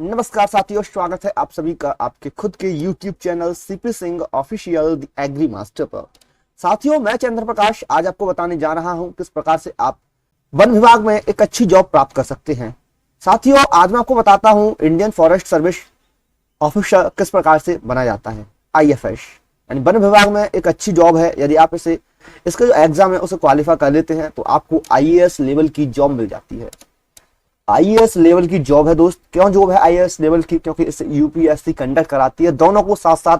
नमस्कार साथियों, स्वागत है आप सभी का आपके खुद के YouTube channel C P Singh official the agri master पर। साथियों, मैं चंद्र प्रकाश आज आपको बताने जा रहा हूं किस प्रकार से आप वन विभाग में एक अच्छी जॉब प्राप्त कर सकते हैं। साथियों, आज मैं आपको बताता हूं इंडियन फॉरेस्ट सर्विस ऑफिसर किस प्रकार से बना जाता है। IFS यानी वन विभाग में एक अच्छी जॉब है। यदि आप इसका जो एग्जाम है उसे क्वालिफाई कर लेते हैं तो आपको IAS लेवल की जॉब मिल जाती है। IAS लेवल की जॉब है दोस्त। क्यों जॉब है IAS लेवल की? क्योंकि इसे UPSC कंडक्ट कराती है, दोनों को साथ साथ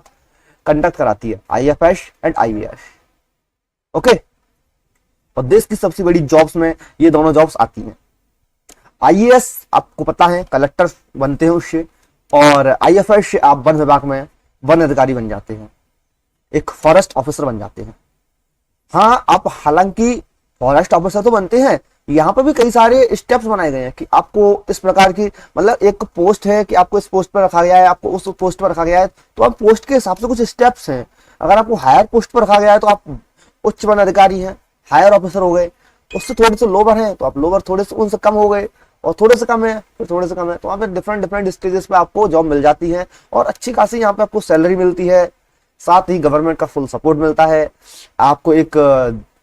कंडक्ट कराती है, IFS एंड IAS। ओके, और देश की सबसे बड़ी जॉब्स में ये दोनों जॉब्स आती हैं। IAS आपको पता है कलेक्टर बनते हैं उससे, और IFS से आप वन विभाग में वन अधिकारी बन जाते हैं, एक फॉरेस्ट ऑफिसर बन जाते हैं। हाँ, आप हालांकि फॉरेस्ट ऑफिसर तो बनते हैं, यहाँ पर भी कई सारे स्टेप्स बनाए गए हैं कि आपको इस प्रकार की, मतलब एक पोस्ट है कि आपको इस पोस्ट पर रखा गया है, आपको उस पोस्ट पर रखा गया है, तो आप पोस्ट के हिसाब से कुछ स्टेप्स हैं। अगर आपको हायर पोस्ट पर रखा गया है तो आप उच्च वन अधिकारी हैं, हायर ऑफिसर हो गए। उससे थोड़े से लोअर हैं तो आप लोअर, थोड़े से उनसे कम हो गए, और थोड़े से कम है फिर थोड़े से कम है, तो वहाँ पे डिफरेंट डिफरेंट स्टेजेस पे आपको जॉब मिल जाती है और अच्छी खासी यहाँ पे आपको सैलरी मिलती है। साथ ही गवर्नमेंट का फुल सपोर्ट मिलता है। आपको एक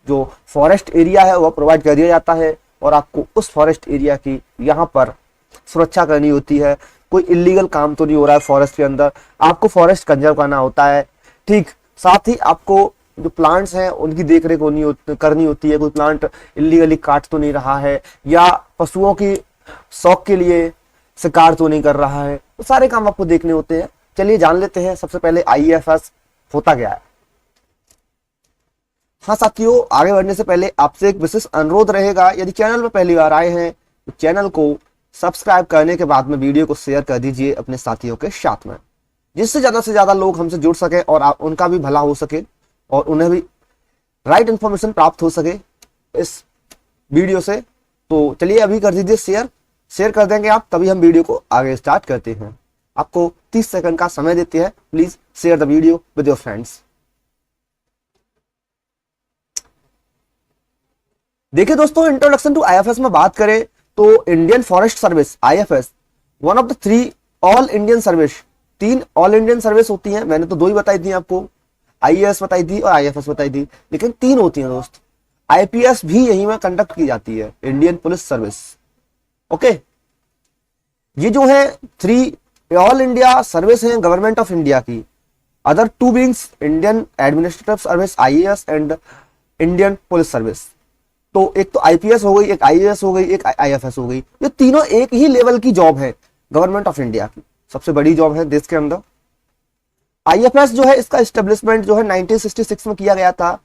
जो फॉरेस्ट एरिया है वह प्रोवाइड कर दिया जाता है, और आपको उस फॉरेस्ट एरिया की यहाँ पर सुरक्षा करनी होती है। कोई इलीगल काम तो नहीं हो रहा है फॉरेस्ट के अंदर, आपको फॉरेस्ट कंजर्व करना होता है। ठीक, साथ ही आपको जो प्लांट्स हैं उनकी देखरेख करनी होती है। कोई प्लांट इलीगली काट तो नहीं रहा है, या पशुओं की शौक के लिए शिकार तो नहीं कर रहा है, तो सारे काम आपको देखने होते हैं। चलिए जान लेते हैं सबसे पहले IFS होता क्या है। हाँ साथियों, आगे बढ़ने से पहले आपसे एक विशेष अनुरोध रहेगा, यदि चैनल पर पहली बार आए हैं तो चैनल को सब्सक्राइब करने के बाद में वीडियो को शेयर कर दीजिए अपने साथियों के साथ में, जिससे ज्यादा से ज्यादा लोग हमसे जुड़ सके और उनका भी भला हो सके और उन्हें भी राइट इंफॉर्मेशन प्राप्त हो सके इस वीडियो से। तो चलिए अभी कर दीजिए शेयर कर देंगे आप, तभी हम वीडियो को आगे स्टार्ट करते हैं। आपको 30 सेकंड का समय देते हैं, please share the video with your friends. देखिए दोस्तों, इंट्रोडक्शन टू IFS में बात करें तो Indian forest service IFS one of the 3 all Indian service. 3 all Indian service होती हैं, मैंने तो 2 ही बताई थी आपको, IAS बताई थी और IFS बताई थी, लेकिन 3 होती हैं दोस्त। IPS भी यहीं में कंडक्ट की जाती है, इंडियन पुलिस सर्विस। ओके, ये जो है 3 ऑल इंडिया सर्विस है गवर्नमेंट ऑफ इंडिया की। Other 2 beings Indian administrative service IAS and Indian police service. तो एक तो IPS हो गई, एक IAS हो गई, एक IFS हो गई। ये तीनों एक ही लेवल की जॉब है गवर्नमेंट ऑफ इंडिया की, सबसे बड़ी जॉब है देश के अंदर। IFS जो है, इसका एस्टेब्लिशमेंट जो है 1966 में किया गया था,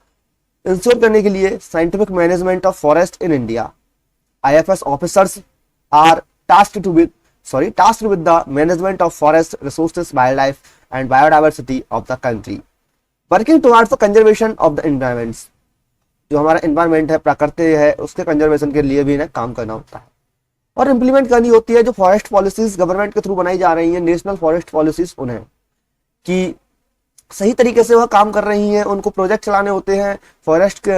इंश्योर करने के लिए scientific management of forest in India. IFS officers are tasked with the management of forest resources, wild life and biodiversity of the country, working towards the conservation of the environment. जो हमारा environment है, प्रकृति है, उसके conservation के लिए भी इन्हें काम करना होता है और इंप्लीमेंट करनी होती है जो फॉरेस्ट पॉलिसीज गवर्नमेंट के थ्रू बनाई जा रही हैं, नेशनल फॉरेस्ट पॉलिसीज, उन्हें कि सही तरीके से वह काम कर रही हैं। उनको प्रोजेक्ट चलाने होते हैं फॉरेस्ट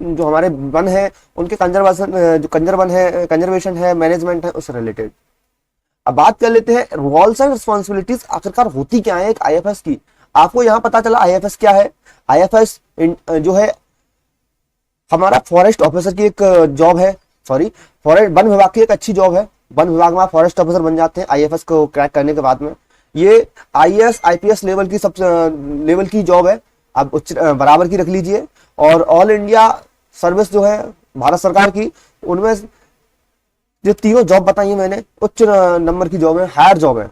जो हमारे वन है उनके कंजर्वेशन है, मैनेजमेंट है, उससे रिलेटेड। अब बात कर लेते हैं रोल्स एंड रिस्पॉन्सिबिलिटीज आखिरकार होती क्या है एक IFS की। आपको यहाँ पता चला IFS क्या है। IFS जो है हमारा फॉरेस्ट ऑफिसर की एक जॉब है, फॉरेस्ट वन विभाग की एक अच्छी जॉब है। वन विभाग में आप फॉरेस्ट ऑफिसर बन जाते हैं IFS को क्रैक करने के बाद में। ये IAS IPS लेवल की लेवल की जॉब है, आप उच्च बराबर की रख लीजिए। और ऑल इंडिया सर्विस जो है भारत सरकार की, उनमें जो तीनों जॉब बताई है मैंने, उच्च नंबर की जॉब है, हायर जॉब है,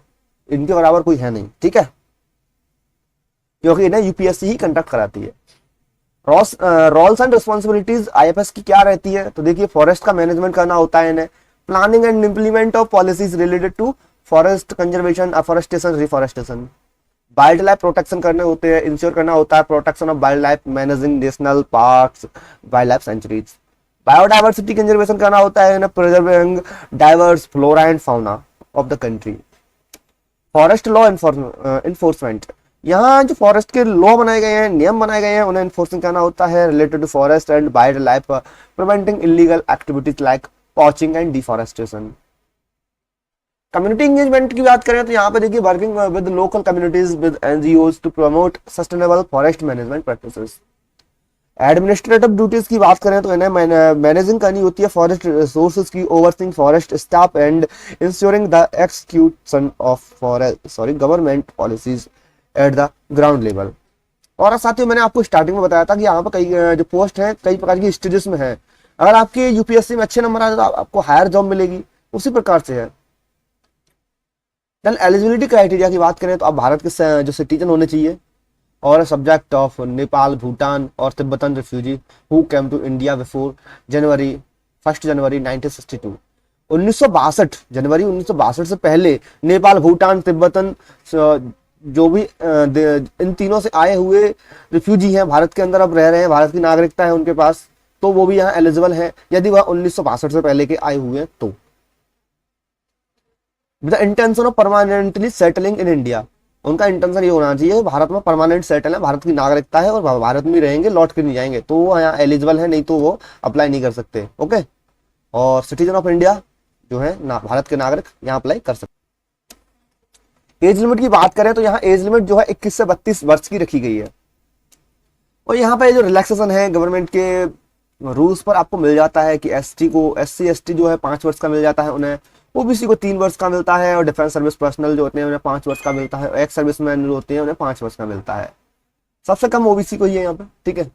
इनके बराबर कोई है नहीं, ठीक है, क्योंकि इन्हें UPSC ही कंडक्ट कराती है। रोल्स एंड रिस्पॉन्सिबिलिटीज IFS की क्या रहती है? तो देखिए, फॉरेस्ट का मैनेजमेंट करना होता है इन्हें, planning and implement of policies related to forest conservation, afforestation, reforestation, wild life protection करने होते हैं, इंश्योर करना होता है protection of wild life, managing national parks, wild life sanctuaries. Biodiversity conservation करना होता है, preserving diverse flora and fauna of the country. Forest law enforcement, यहाँ जो फॉरेस्ट के लॉ बनाए गए हैं, नियम बनाए गए हैं, उन्हें इन्फोर्सिंग करना होता है related to forest and wild life, preventing illegal activities like poaching and deforestation. Community engagement की बात करें तो यहाँ पे देखिए working with local communities with NGOs to promote sustainable forest management practices. Administrative duties की बात करें तो इन्हें मैनेजिंग करनी होती है फॉरेस्ट रिसोर्सेज की, overseeing forest staff and ensuring the execution of forest government policies at the ground level. और साथियों मैंने आपको स्टार्टिंग में बताया था कि यहाँ पर कई जो पोस्ट हैं कई प्रकार की स्टेजेस में है। अगर आपके यूपीएससी में अच्छे नंबर आ जाए तो आपको हायर जॉब मिलेगी, उसी प्रकार से है। देन एलिजिबिलिटी क्राइटेरिया की बात करें तो आप भारत के जो सिटीजन होने चाहिए और सब्जेक्ट ऑफ नेपाल, भूटान और Tibetan refugee who came to India before January 1962। 1962 जनवरी 1962 से पहले नेपाल, भूटान, तिब्बतन जो भी इन तीनों से आए हुए रिफ्यूजी हैं, भारत के अंदर अब रह रहे हैं, भारत की नागरिकता है उनके पास, तो वो भी यहाँ एलिजिबल है यदि वह 1962 से पहले के आए हुए हैं तो। With the intention of permanently settling in India, उनका इंटेंशन ये होना चाहिए भारत में परमानेंट सेटल है, भारत की नागरिकता है और भारत में रहेंगे, लौट के नहीं जाएंगे, तो वो यहाँ एलिजिबल है, नहीं तो वो अप्लाई नहीं कर सकते। ओके, और सिटीजन ऑफ इंडिया जो है भारत के नागरिक यहाँ अप्लाई कर सकते। एज लिमिट की बात करें तो यहाँ एज लिमिट जो है 21 से 32 वर्ष की रखी गई है। और यहाँ पे जो रिलैक्सेशन है गवर्नमेंट के रूल्स पर आपको मिल जाता है कि एसटी को, SC ST जो है 5 वर्ष का मिल जाता है उन्हें, ओबीसी को 3 वर्ष का मिलता है और डिफेंस सर्विस पर्सनल जो होते हैं उन्हें 5 वर्ष का मिलता है, एक्स सर्विस मैन जो होते हैं उन्हें 5 वर्ष का मिलता है। सबसे कम ओबीसी को ही है यहाँ पे, ठीक है।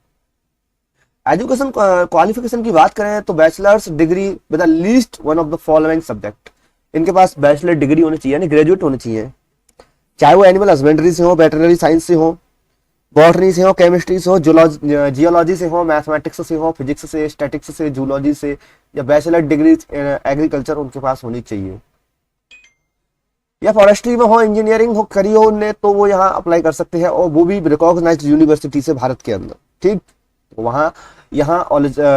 एजुकेशन क्वालिफिकेशन की बात करें तो bachelors degree with the least one of the following subject, इनके पास बैचलर डिग्री होनी चाहिए, यानी ग्रेजुएट होनी चाहिए, चाहे वो एनिमल हस्बेंड्री से हो, वेटरनरी साइंस से हो, बॉटनी से हो, केमिस्ट्री से हो, जियोलॉजी से हो, मैथमेटिक्स से हो, फिजिक्स से, स्टैटिक्स से, जूलॉजी से, या बैचलर डिग्री एग्रीकल्चर उनके पास होनी चाहिए। या फॉरेस्ट्री में हो, इंजीनियरिंग हो करी हो उनने तो वो यहाँ अप्लाई कर सकते हैं, और वो भी रिकॉग्नाइज्ड यूनिवर्सिटी से भारत के अंदर, ठीक। वहाँ यहाँ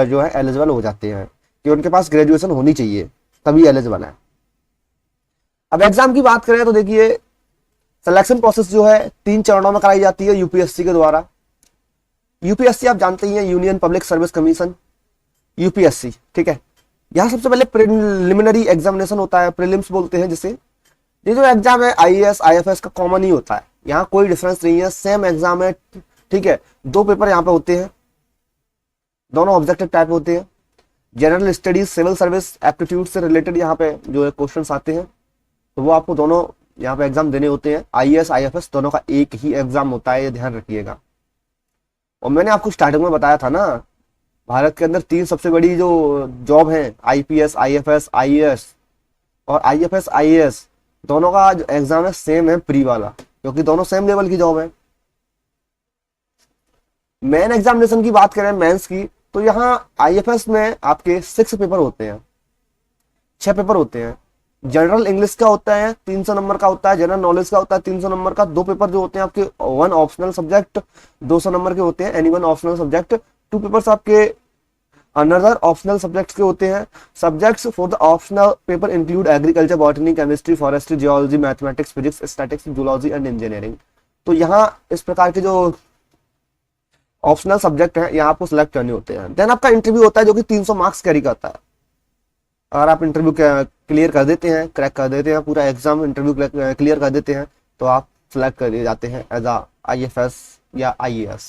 जो है एलिजिबल हो जाते हैं कि उनके पास ग्रेजुएशन होनी चाहिए तभी एलिजिबल है। अब एग्जाम की बात करें तो देखिए सिलेक्शन प्रोसेस जो है 3 चरणों में कराई जाती है यूपीएससी के द्वारा। यूपीएससी आप जानते ही हैं, union public service commission, UPSC, ठीक है। यहाँ सबसे पहले प्रिलिमिनरी एग्जामिनेशन होता है, प्रीलिम्स बोलते हैं जिसे। ये जो एग्जाम है आईएएस आईएफएस का कॉमन ही होता है, यहाँ कोई डिफरेंस नहीं है, सेम एग्जाम है, ठीक है। 2 पेपर यहाँ पे होते हैं, दोनों ऑब्जेक्टिव टाइप होते हैं। General studies, civil service aptitude से रिलेटेड यहाँ पे जो क्वेश्चन आते हैं, तो वो आपको दोनों यहाँ पे एग्जाम देने होते हैं। आईएएस आईएफएस दोनों का एक ही एग्जाम होता है, ये ध्यान रखिएगा। और मैंने आपको स्टार्टिंग में बताया था ना, भारत के अंदर 3 सबसे बड़ी जो जॉब है, आईपीएस, आईएफएस, आईएएस, और आईएफएस आईएएस दोनों का जो एग्जाम है सेम है, प्री वाला, क्योंकि दोनों सेम लेवल की जॉब है। मेन एग्जामिनेशन की बात करें, मेंस की, तो यहाँ आईएफएस में आपके 6 पेपर होते हैं, 6 पेपर होते हैं। जनरल इंग्लिश का होता है 300 नंबर का होता है, जनरल नॉलेज का होता है 300 नंबर का। 2 पेपर जो होते हैं आपके 1 ऑप्शनल सब्जेक्ट 200 नंबर के होते हैं, एनी 1 ऑप्शनल सब्जेक्ट। 2 पेपर्स आपके अनदर ऑप्शनल सब्जेक्ट्स के होते हैं। Subjects for the optional paper include agriculture, botany, chemistry, forestry, geology, mathematics, physics, statics, zoology and engineering. तो यहाँ इस प्रकार के जो ऑप्शनल सब्जेक्ट हैं यहाँ आपको सिलेक्ट करने होते हैं। देन आपका इंटरव्यू होता है जो कि 300 मार्क्स कैरी करता है। अगर आप इंटरव्यू क्लियर कर देते हैं, क्रैक कर देते हैं, पूरा एग्जाम इंटरव्यू क्लियर कर देते हैं, तो आप सिलेक्ट कर दिए जाते हैं एज आईएफएस या आईएएस।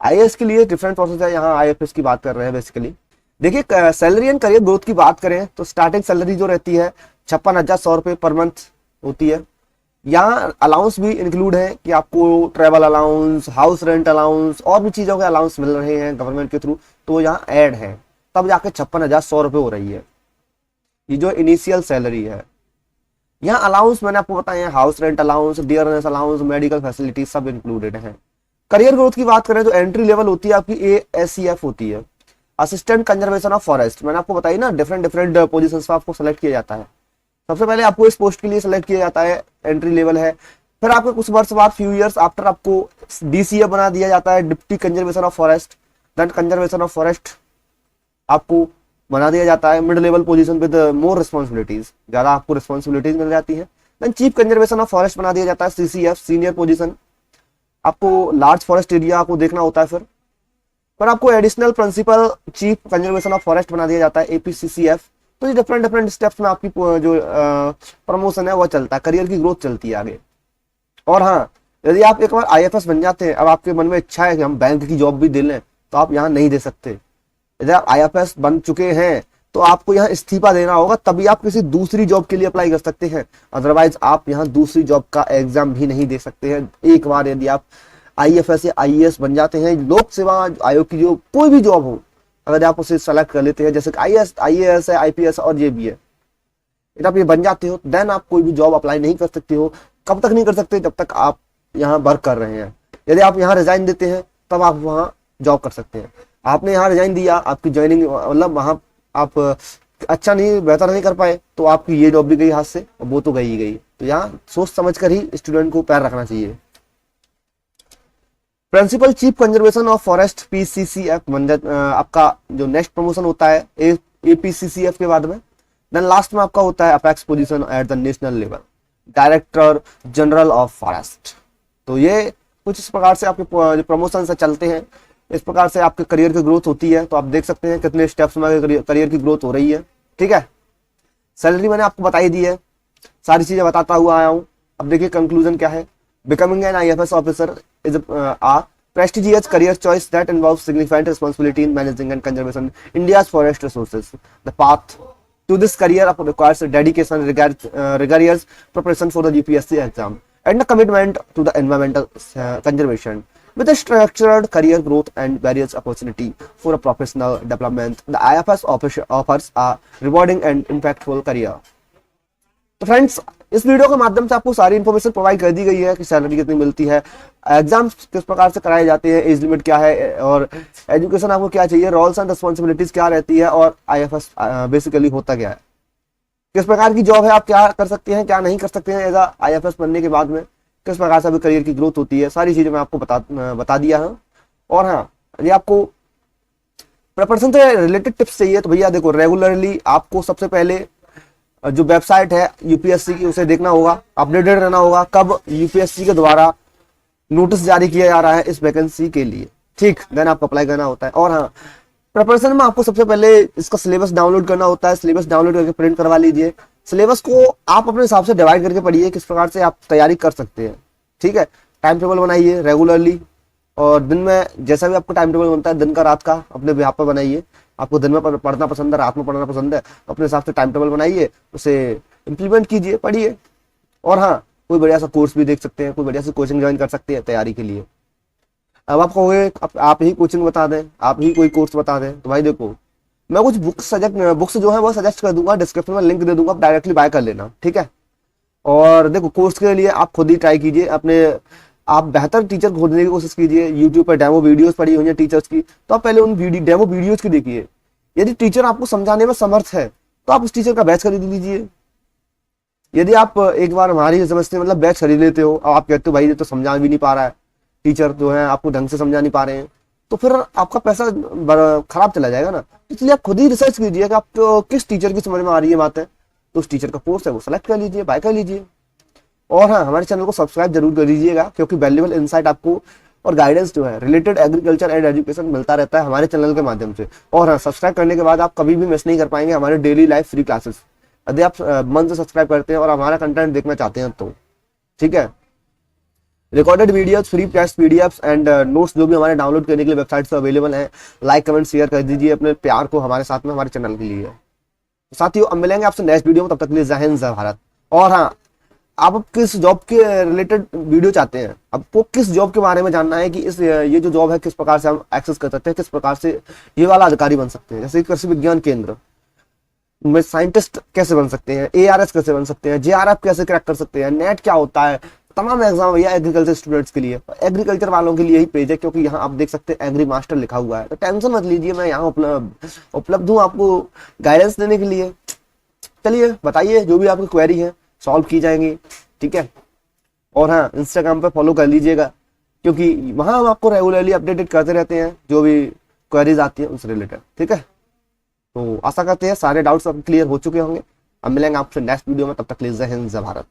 आईएएस के लिए डिफरेंट प्रोसेस है, यहाँ आईएफएस की बात कर रहे हैं बेसिकली। देखिए सैलरी एंड करियर ग्रोथ की बात करें तो स्टार्टिंग सैलरी जो रहती है 56,100 रुपये पर मंथ होती है। यहाँ अलाउंस भी इंक्लूड है कि आपको travel allowance, house rent allowance और भी चीज़ों के अलाउंस मिल रहे हैं गवर्नमेंट के थ्रू, तो यहाँ ऐड है, तब जाके 56,100 रुपये हो रही है। ये जो इनिशियल सैलरी है। यहाँ अलाउंस मैंने आपको बताया, house rent allowance, dearness allowance, medical facility सब इंक्लूडेड है। करियर ग्रोथ की बात करें तो एंट्री लेवल होती है आपकी ASCF होती है, असिस्टेंट कंजर्वेशन ऑफ फॉरेस्ट। मैंने आपको बताई ना, डिफरेंट पोजीशंस पर आपको सेलेक्ट किया जाता है। सबसे पहले आपको इस पोस्ट के लिए सेलेक्ट किया जाता है, एंट्री लेवल है। फिर आपको कुछ वर्ष बाद, फ्यू ईयर्स आफ्टर, आपको DCF बना दिया जाता है, deputy conservation of forest. Then conservation of forest आपको बना दिया जाता है, mid level position with more responsibilities, ज्यादा आपको रिस्पॉन्सिबिलिटीज मिल जाती है। Then chief conservation of forest बना दिया जाता है, CCF, सीनियर पोजीशन। आपको लार्ज फॉरेस्ट एरिया को देखना होता है। फिर आपको additional principal chief conservation of forest बना दिया जाता है, APCCF। तो ये डिफरेंट डिफरेंट स्टेप्स में आपकी जो प्रमोशन है वो चलता है, करियर की ग्रोथ चलती है आगे। और हाँ, यदि आप एक बार आईएफएस बन जाते हैं, अब आपके मन में इच्छा है कि हम बैंक की जॉब भी दे लें, तो आप यहाँ नहीं दे सकते। यदि आप आईएफएस बन चुके हैं तो आपको यहाँ इस्तीफा देना होगा, तभी आप किसी दूसरी जॉब के लिए अप्लाई कर सकते हैं। अदरवाइज आप यहाँ दूसरी जॉब का एग्जाम भी नहीं दे सकते हैं। एक बार यदि आप आईएफएस या आईएएस बन जाते हैं, लोक सेवा आयोग की जो कोई भी जॉब हो, अगर आप उसे सेलेक्ट कर लेते हैं, जैसे आईएएस है, आईपीएस और ये भी है, यदि आप ये बन जाते हो, देन आप कोई भी जॉब अप्लाई नहीं कर सकते हो। कब तक नहीं कर सकते? जब तक आप यहाँ वर्क कर रहे हैं। यदि आप यहाँ रिजाइन देते हैं तब आप वहाँ जॉब कर सकते हैं। आपने यहाँ रिजाइन दिया, आपकी ज्वाइनिंग मतलब वहाँ आप अच्छा नहीं, बेहतर नहीं कर पाए, तो आपकी ये जॉब भी गई हाथ से और वो तो गई ही गई। तो यहाँ सोच समझ कर ही स्टूडेंट को पैर रखना चाहिए। Principal chief conservation of forest PCCF आपका जो नेक्स्ट प्रमोशन होता है एपीसीसीएफ के बाद में। देन लास्ट में आपका होता है apex position at the national level, director general of forest. तो ये कुछ इस प्रकार से आपके जो प्रमोशन से चलते हैं, इस प्रकार से आपके करियर की ग्रोथ होती है। तो आप देख सकते हैं कितने स्टेप्स में करियर की ग्रोथ हो रही है। ठीक है, सैलरी मैंने आपको बताई दी है, सारी चीजें बताता हुआ आया हूँ। अब देखिए कंक्लूजन क्या है। Becoming an IFS officer is a prestigious career choice that involves significant responsibility in managing and conservation India's forest resources. The path to this career requires dedication, rigorous preparation for the UPSC exam, and a commitment to the environmental conservation. With a structured career growth and various opportunity for a professional development, the IFS offers a rewarding and impactful career. तो friends, इस video के माध्यम से आपको सारी information provide कर दी गई है कि सैलरी कितनी मिलती है, एग्जाम्स किस प्रकार से कराए जाते हैं, एज लिमिट क्या है, और एजुकेशन आपको क्या चाहिए, रोल्स एंड रिस्पॉन्सिबिलिटीज क्या रहती है, और आईएफएस बेसिकली होता क्या है, किस प्रकार की जॉब है, आप क्या कर सकते हैं क्या नहीं कर सकते हैं एज आईएफएस बनने के बाद में, किस प्रकार से अभी करियर की ग्रोथ होती है, सारी चीजें मैं आपको बता दिया है। और हाँ, यदि आपको प्रिपरेशन से रिलेटेड टिप्स चाहिए तो भैया देखो, रेगुलरली आपको सबसे पहले जो वेबसाइट है यूपीएससी की उसे देखना होगा, अपडेटेड रहना होगा कब यूपीएससी के द्वारा नोटिस जारी किया जा रहा है इस वैकेंसी के लिए। ठीक, देन आपको अप्लाई करना होता है। और हाँ, प्रिपरेशन में आपको सबसे पहले इसका सिलेबस डाउनलोड करना होता है। सिलेबस डाउनलोड करके प्रिंट करवा लीजिए। सिलेबस को आप अपने हिसाब से डिवाइड करके पढ़िए, किस प्रकार से आप तैयारी कर सकते हैं। ठीक है, टाइम टेबल बनाइए रेगुलरली, और दिन में जैसा भी आपको टाइम टेबल बनता है, दिन का रात का अपने बिहाफ पर बनाइए। आपको दिन में पढ़ना पसंद है, रात में पढ़ना पसंद है, तो अपने हिसाब से टाइम टेबल बनाइए, उसे इम्प्लीमेंट कीजिए, पढ़िए। और हाँ, कोई बढ़िया सा कोर्स भी देख सकते हैं, कोई बढ़िया सी कोचिंग ज्वाइन कर सकते हैं तैयारी के लिए। अब आप कहोगे आप ही कोचिंग बता दें, आप ही कोई कोर्स बता दें, तो भाई देखो, मैं कुछ बुक्स जो है वो सजेस्ट कर दूंगा, डिस्क्रिप्शन में लिंक दे दूंगा, आप डायरेक्टली बाय कर लेना। ठीक है, और देखो कोर्स के लिए आप खुद ही ट्राई कीजिए, अपने आप बेहतर टीचर खोजने की कोशिश कीजिए। यूट्यूब पर डेमो वीडियोस पड़ी हुई हैं टीचर्स की, तो आप पहले उन डेमो वीडियोस की देखिए। यदि टीचर आपको समझाने में समर्थ है तो आप उस टीचर का बैच खरीद लीजिए। यदि आप एक बार हमारी समझते मतलब बैच खरीद लेते हो और आप कहते हो भाई ये तो समझा भी नहीं पा रहा है, टीचर जो है आपको ढंग से समझा नहीं पा रहे हैं, तो फिर आपका पैसा खराब चला जाएगा ना। इसलिए आप खुद ही रिसर्च कीजिए कि आपको किस टीचर की समझ में आ रही है बातें, तो उस टीचर का कोर्स है वो सेलेक्ट कर लीजिए, बाय कर लीजिए। और हाँ, हमारे चैनल को सब्सक्राइब जरूर कर लीजिएगा, क्योंकि वैल्यूएबल इनसाइट आपको और गाइडेंस जो है रिलेटेड एग्रीकल्चर एंड एजुकेशन मिलता रहता है हमारे चैनल के माध्यम से। और हाँ, सब्सक्राइब करने के बाद आप कभी भी मिस नहीं कर पाएंगे हमारे डेली लाइव फ्री क्लासेस, यदि आप मन से सब्सक्राइब करते हैं और हमारा कंटेंट देखना चाहते हैं तो। ठीक है, recorded videos, free test PDFs and notes जो भी हमारे डाउनलोड करने के लिए वेबसाइट पर अवेलेबल हैं। लाइक कमेंट शेयर कर दीजिए अपने प्यार को हमारे साथ में, हमारे चैनल के लिए। साथियों, अब मिलेंगे आपसे नेक्स्ट वीडियो में, तब तक के लिए जय हिंद जय भारत। और हाँ, आप किस जॉब के रिलेटेड वीडियो चाहते हैं, आपको किस जॉब के बारे में जानना है कि ये जो जॉब है किस प्रकार से हम एक्सेस कर सकते हैं, किस प्रकार से ये वाला अधिकारी बन सकते हैं, जैसे कृषि विज्ञान केंद्र में साइंटिस्ट कैसे बन सकते हैं, एआरएस कैसे बन सकते हैं, जेआरएफ कैसे क्रैक कर सकते हैं, नेट क्या होता है, तमाम एग्जाम भैया एग्रीकल्चर स्टूडेंट्स के लिए, एग्रीकल्चर वालों के लिए ही पेज है, क्योंकि यहाँ आप देख सकते हैं एग्री मास्टर लिखा हुआ है। तो टेंशन मत लीजिए, मैं यहाँ उपलब्ध हूँ आपको गाइडेंस देने के लिए। चलिए बताइए, जो भी आपकी क्वेरी है सॉल्व की जाएंगी। ठीक है, और हाँ, इंस्टाग्राम पे फॉलो कर लीजिएगा, क्योंकि वहां हम आपको रेगुलरली अपडेटेड करते रहते हैं जो भी क्वेरीज आती है उससे रिलेटेड। ठीक है, तो आशा करते हैं सारे डाउट्स अब क्लियर हो चुके होंगे। अब मिलेंगे आपसे नेक्स्ट वीडियो में, तब तक के लिए जय हिंद जय भारत।